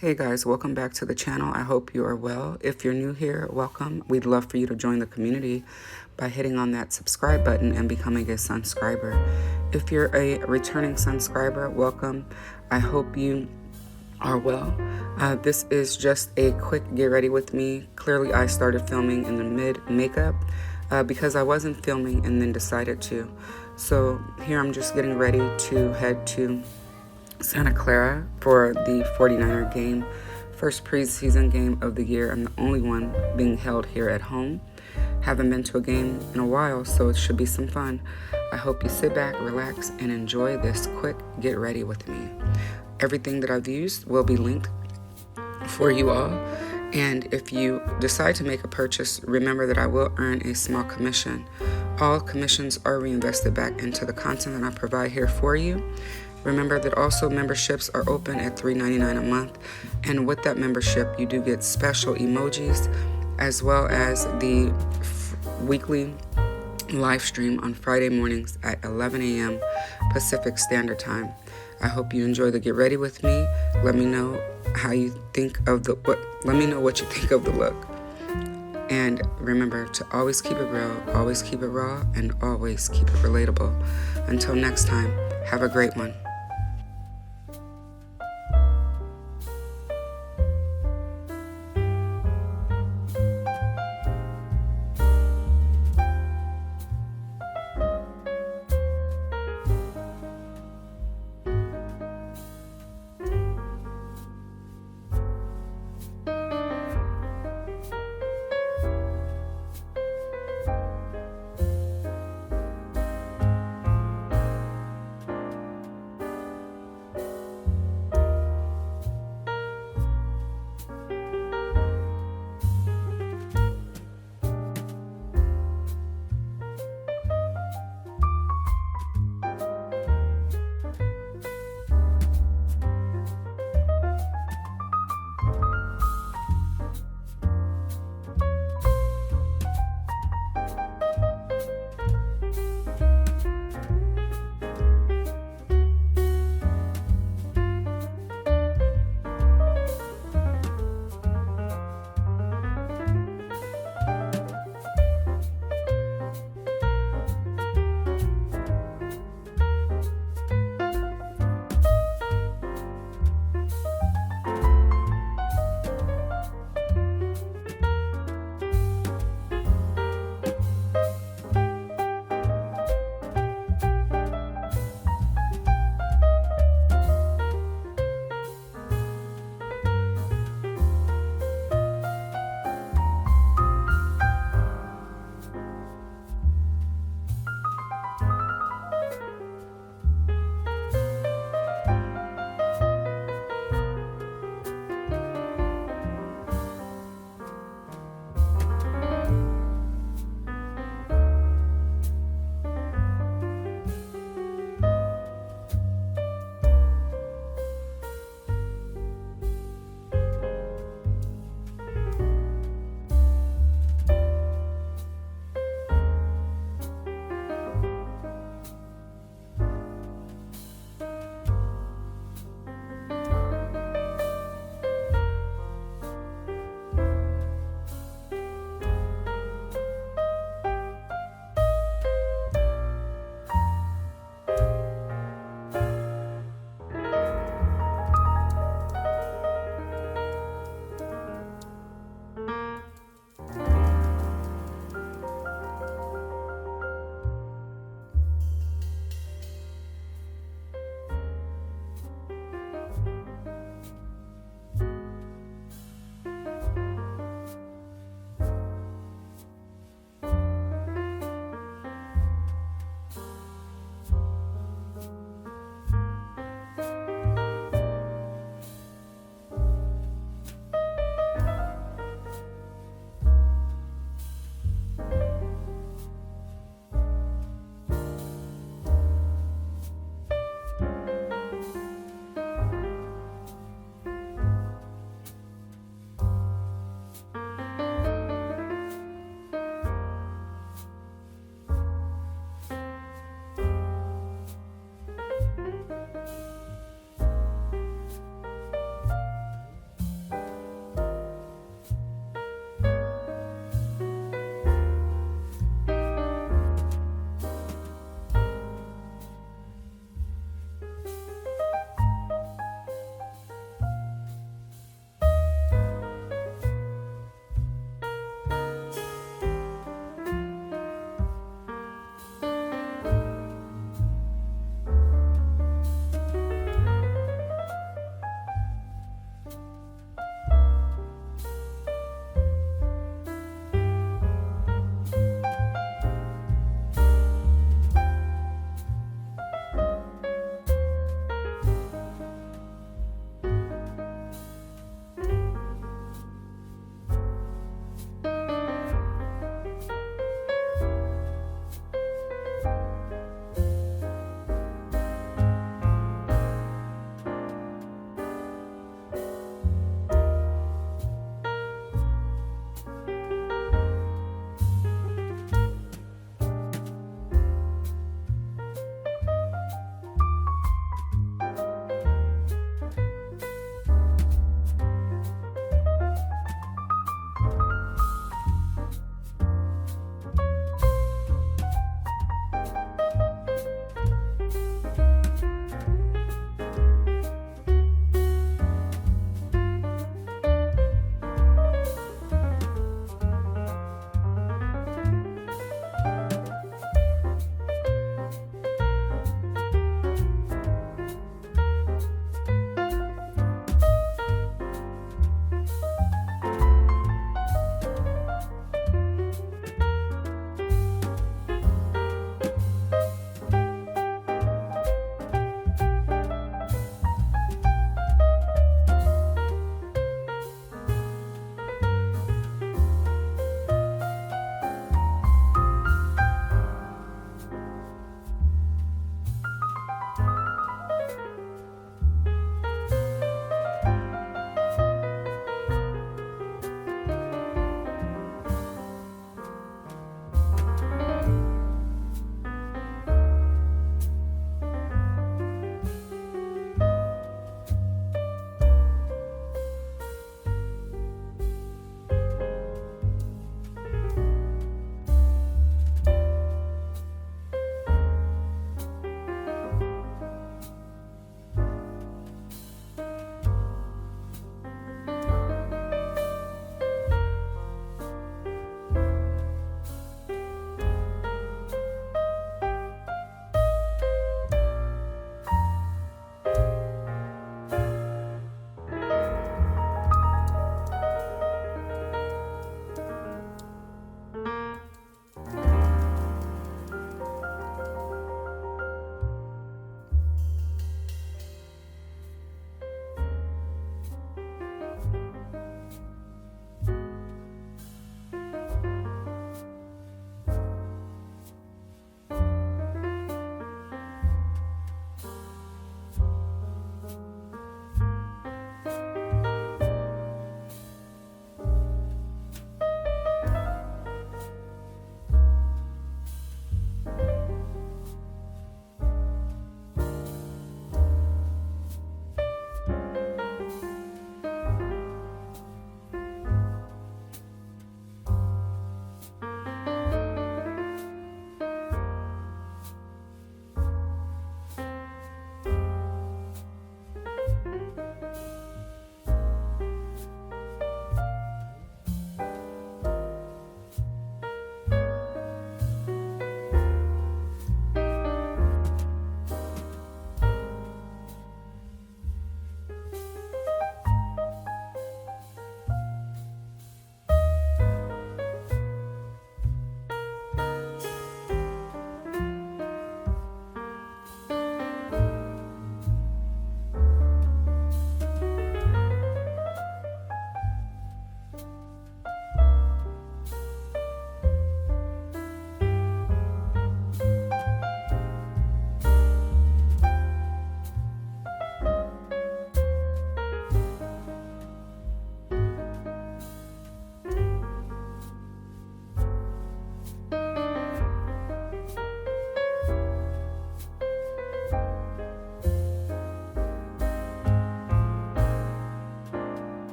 Hey guys, welcome back to the channel. I hope you are well. If you're new here, welcome. We'd love for you to join the community by hitting on that subscribe button and becoming a subscriber. If you're a returning subscriber, welcome. I hope you are well. This is just a quick get ready with me. Clearly I started filming in the mid makeup because I wasn't filming and then decided to. So here I'm just getting ready to head to Santa Clara for the 49er game, first preseason game of the year and the only one being held here at home. Haven't been to a game in a while, so it should be some fun. I hope you sit back, relax, and enjoy this quick get ready with me. Everything that I've used will be linked for you all, and if you decide to make a purchase, remember that I will earn a small commission. All commissions are reinvested back into the content that I provide here for you. Remember that also memberships are open at $3.99 a month, and with that membership you do get special emojis as well as the weekly live stream on Friday mornings at 11 a.m. Pacific Standard Time. I hope you enjoy the get ready with me. Let me know how you think of the let me know what you think of the look. And remember to always keep it real, always keep it raw, and always keep it relatable. Until next time, have a great one.